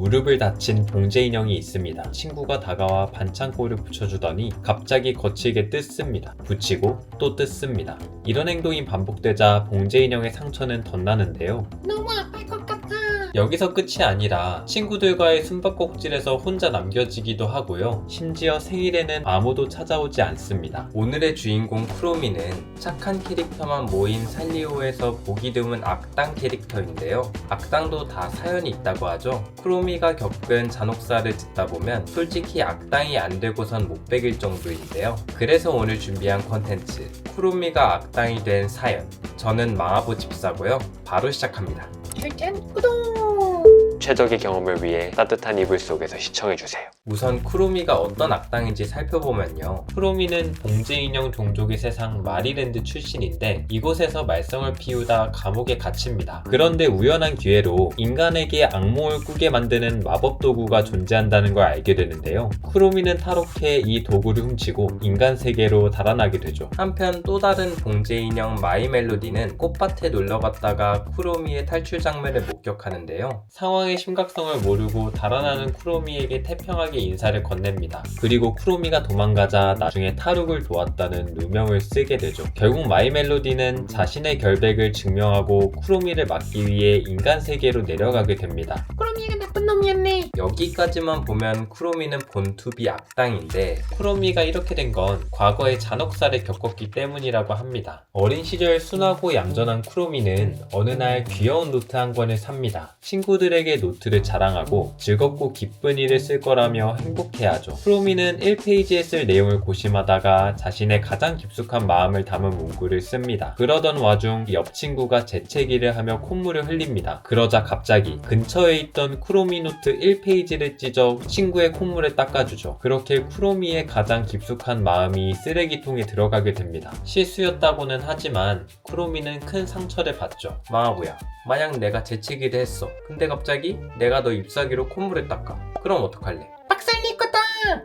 무릎을 다친 봉제 인형이 있습니다. 친구가 다가와 반창고를 붙여주더니 갑자기 거칠게 뜯습니다. 붙이고 또 뜯습니다. 이런 행동이 반복되자 봉제 인형의 상처는 덧나는데요. 너무 아플 것 같아. 여기서 끝이 아니라 친구들과의 숨바꼭질에서 혼자 남겨지기도 하고요. 심지어 생일에는 아무도 찾아오지 않습니다. 오늘의 주인공 쿠로미는 착한 캐릭터만 모인 살리오에서 보기 드문 악당 캐릭터인데요. 악당도 다 사연이 있다고 하죠. 쿠로미가 겪은 잔혹사를 듣다 보면 솔직히 악당이 안 되고선 못 베길 정도인데요. 그래서 오늘 준비한 컨텐츠, 쿠로미가 악당이 된 사연. 저는 마하보 집사고요. 바로 시작합니다. 추천 구독. 최적의 경험을 위해 따뜻한 이불 속에서 시청해주세요. 우선 쿠로미가 어떤 악당인지 살펴보면요. 쿠로미는 봉제 인형 종족의 세상 마리랜드 출신인데 이곳에서 말썽을 피우다 감옥에 갇힙니다. 그런데 우연한 기회로 인간에게 악몽을 꾸게 만드는 마법 도구가 존재한다는 걸 알게 되는데요. 쿠로미는 탈옥해 이 도구를 훔치고 인간 세계로 달아나게 되죠. 한편 또 다른 봉제 인형 마이 멜로디는 꽃밭에 놀러 갔다가 쿠로미의 탈출 장면을 목격하는데요. 상황의 심각성을 모르고 달아나는 쿠로미에게 태평하게 인사를 건넵니다. 그리고 쿠로미가 도망가자 나중에 탈옥을 도왔다는 누명을 쓰게 되죠. 결국 마이 멜로디는 자신의 결백을 증명하고 쿠로미를 막기 위해 인간 세계로 내려가게 됩니다. 쿠로미가 나쁜 놈이었네. 여기까지만 보면 쿠로미는 본투비 악당인데 쿠로미가 이렇게 된 건 과거에 잔혹사를 겪었기 때문이라고 합니다. 어린 시절 순하고 얌전한 쿠로미는 어느 날 귀여운 노트 한 권을 삽니다. 친구들에게 노트를 자랑하고 즐겁고 기쁜 일을 쓸 거라며 행복해하죠. 쿠로미는 1페이지에 쓸 내용을 고심하다가 자신의 가장 깊숙한 마음을 담은 문구를 씁니다. 그러던 와중 옆 친구가 재채기를 하며 콧물을 흘립니다. 그러자 갑자기 근처에 있던 쿠로미 노트 1페이지를 찢어 친구의 콧물을 닦아주죠. 그렇게 쿠로미의 가장 깊숙한 마음이 쓰레기통에 들어가게 됩니다. 실수였다고는 하지만 쿠로미는 큰 상처를 받죠. 마하보야, 만약 내가 재채기를 했어. 근데 갑자기 내가 너 잎사귀로 콧물을 닦아. 그럼 어떡할래? 박살낼 거다.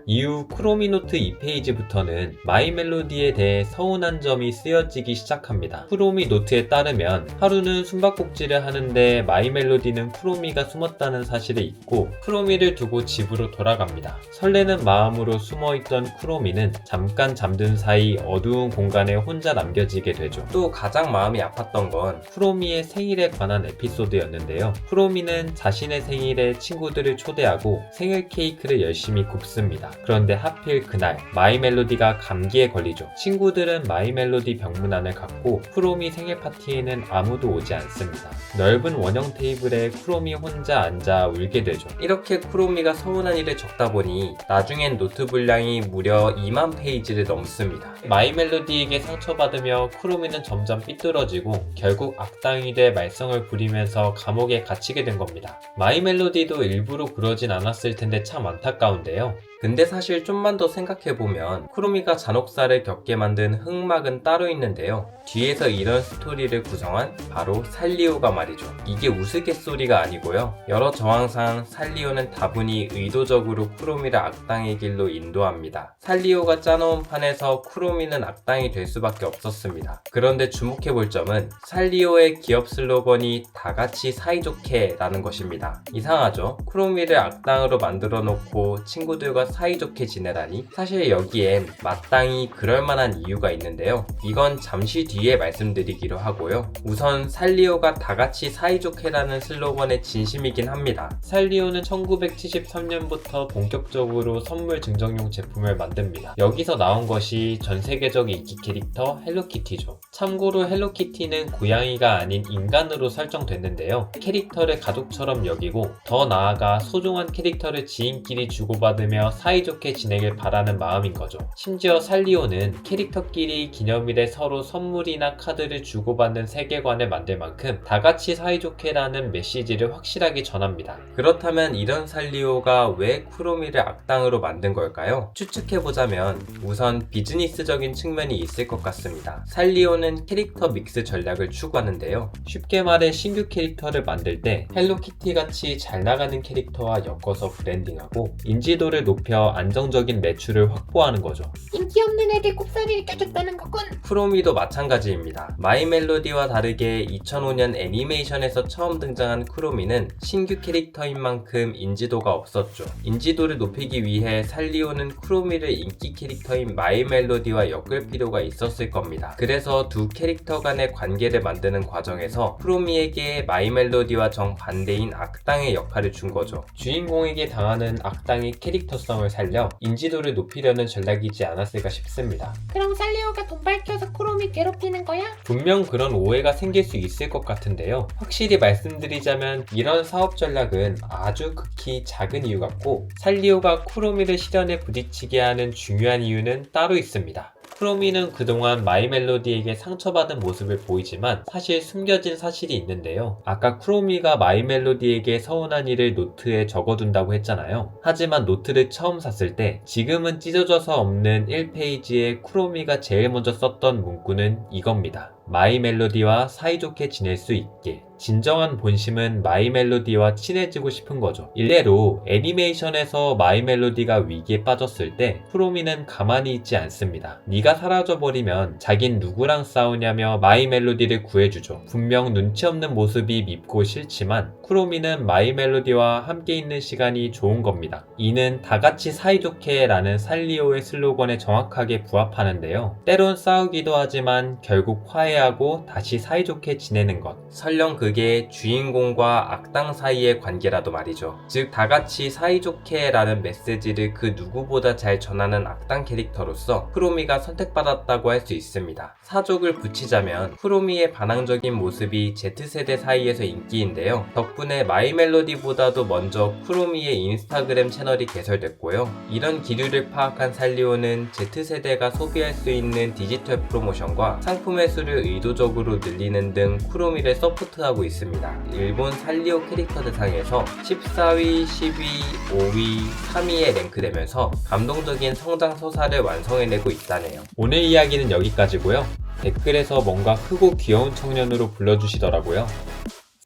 이후 쿠로미 노트 2페이지부터는 마이 멜로디에 대해 서운한 점이 쓰여지기 시작합니다. 쿠로미 노트에 따르면 하루는 숨바꼭질을 하는데 마이 멜로디는 쿠로미가 숨었다는 사실을 잊고 쿠로미를 두고 집으로 돌아갑니다. 설레는 마음으로 숨어있던 쿠로미는 잠깐 잠든 사이 어두운 공간에 혼자 남겨지게 되죠. 또 가장 마음이 아팠던 건 쿠로미의 생일에 관한 에피소드였는데요. 쿠로미는 자신의 생일에 친구들을 초대하고 생일 케이크를 열심히 굽습니다. 그런데 하필 그날 마이 멜로디가 감기에 걸리죠. 친구들은 마이 멜로디 병문안을 갖고 쿠로미 생일 파티에는 아무도 오지 않습니다. 넓은 원형 테이블에 쿠로미 혼자 앉아 울게 되죠. 이렇게 쿠로미가 서운한 일을 적다 보니 나중엔 노트 분량이 무려 2만 페이지를 넘습니다. 마이 멜로디에게 상처받으며 쿠로미는 점점 삐뚤어지고 결국 악당이 돼 말썽을 부리면서 감옥에 갇히게 된 겁니다. 마이 멜로디도 일부러 그러진 않았을 텐데 참 안타까운데요. 근데 사실 좀만 더 생각해보면 쿠로미가 잔혹사를 겪게 만든 흑막은 따로 있는데요. 뒤에서 이런 스토리를 구성한 바로 살리오가 말이죠. 이게 우스갯소리가 아니고요. 여러 정황상 살리오는 다분히 의도적으로 쿠로미를 악당의 길로 인도합니다. 살리오가 짜놓은 판에서 쿠로미는 악당이 될 수밖에 없었습니다. 그런데 주목해볼 점은 살리오의 기업 슬로건이 다같이 사이좋게 라는 것입니다. 이상하죠? 쿠로미를 악당으로 만들어 놓고 친구들과 사이좋게 지내다니? 사실 여기엔 마땅히 그럴만한 이유가 있는데요. 이건 잠시 뒤에 말씀드리기로 하고요. 우선 살리오가 다같이 사이좋게라는 슬로건의 진심이긴 합니다. 살리오는 1973년부터 본격적으로 선물 증정용 제품을 만듭니다. 여기서 나온 것이 전세계적 인기 캐릭터 헬로키티죠. 참고로 헬로키티는 고양이가 아닌 인간으로 설정됐는데요. 캐릭터를 가족처럼 여기고 더 나아가 소중한 캐릭터를 지인끼리 주고받으며 사이좋게 지내길 바라는 마음인 거죠. 심지어 살리오는 캐릭터끼리 기념일에 서로 선물이나 카드를 주고받는 세계관을 만들 만큼 다같이 사이좋게라는 메시지를 확실하게 전합니다. 그렇다면 이런 살리오가 왜 쿠로미를 악당으로 만든 걸까요? 추측해보자면 우선 비즈니스적인 측면이 있을 것 같습니다. 살리오는 캐릭터 믹스 전략을 추구하는데요. 쉽게 말해 신규 캐릭터를 만들 때 헬로키티 같이 잘 나가는 캐릭터와 엮어서 브랜딩하고 인지도를 높이 입혀 안정적인 매출을 확보하는 거죠. 인기 없는 애들 꼽사리를 껴줬다는 거군. 프로미도 마찬가지입니다. 마이멜로디와 다르게 2005년 애니메이션에서 처음 등장한 쿠로미는 신규 캐릭터인 만큼 인지도가 없었죠. 인지도를 높이기 위해 살리오는 쿠로미를 인기 캐릭터인 마이멜로디와 엮을 필요가 있었을 겁니다. 그래서 두 캐릭터 간의 관계를 만드는 과정에서 쿠로미에게 마이멜로디와 정반대인 악당의 역할을 준 거죠. 주인공에게 당하는 악당의 캐릭터성을 살려 인지도를 높이려는 전략이지 않았을까 싶습니다. 그럼 살리오가 돈 밝혀서 쿠로미 괴롭히는 거야? 분명 그런 오해가 생길 수 있을 것 같은데요. 확실히 말씀드리자면 이런 사업 전략은 아주 극히 작은 이유 같고 살리오가 쿠로미를 실현에 부딪히게 하는 중요한 이유는 따로 있습니다. 쿠로미는 그동안 마이멜로디에게 상처받은 모습을 보이지만 사실 숨겨진 사실이 있는데요. 아까 쿠로미가 마이멜로디에게 서운한 일을 노트에 적어둔다고 했잖아요. 하지만 노트를 처음 샀을 때 지금은 찢어져서 없는 1페이지에 쿠로미가 제일 먼저 썼던 문구는 이겁니다. 마이멜로디와 사이좋게 지낼 수 있게. 진정한 본심은 마이멜로디와 친해지고 싶은 거죠. 일례로 애니메이션에서 마이멜로디가 위기에 빠졌을 때 쿠로미는 가만히 있지 않습니다. 네가 사라져버리면 자긴 누구랑 싸우냐며 마이멜로디를 구해주죠. 분명 눈치 없는 모습이 밉고 싫지만 쿠로미는 마이멜로디와 함께 있는 시간이 좋은 겁니다. 이는 다같이 사이좋게 라는 살리오의 슬로건에 정확하게 부합하는데요. 때론 싸우기도 하지만 결국 화해하고 다시 사이좋게 지내는 것. 설령 그게 주인공과 악당 사이의 관계라도 말이죠. 즉 다같이 사이좋게 라는 메시지를 그 누구보다 잘 전하는 악당 캐릭터로서 쿠로미가 선택받았다고 할 수 있습니다. 사족을 붙이자면 쿠로미의 반항적인 모습이 Z세대 사이에서 인기인데요. 덕분에 마이멜로디보다도 먼저 쿠로미의 인스타그램 채널이 개설됐고요. 이런 기류를 파악한 살리오는 Z세대가 소비할 수 있는 디지털 프로모션과 상품의 수를 의도적으로 늘리는 등 쿠로미를 서포트하고 있습니다. 일본 살리오 캐릭터 대상에서 14위, 10위, 5위, 3위에 랭크되면서 감동적인 성장 서사를 완성해내고 있다네요. 오늘 이야기는 여기까지고요. 댓글에서 뭔가 크고 귀여운 청년으로 불러주시더라고요.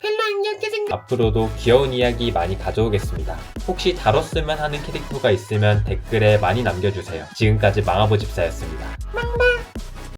별로 안 귀엽게 생겼. 앞으로도 귀여운 이야기 많이 가져오겠습니다. 혹시 다뤘으면 하는 캐릭터가 있으면 댓글에 많이 남겨주세요. 지금까지 망아보 집사였습니다. 망봐.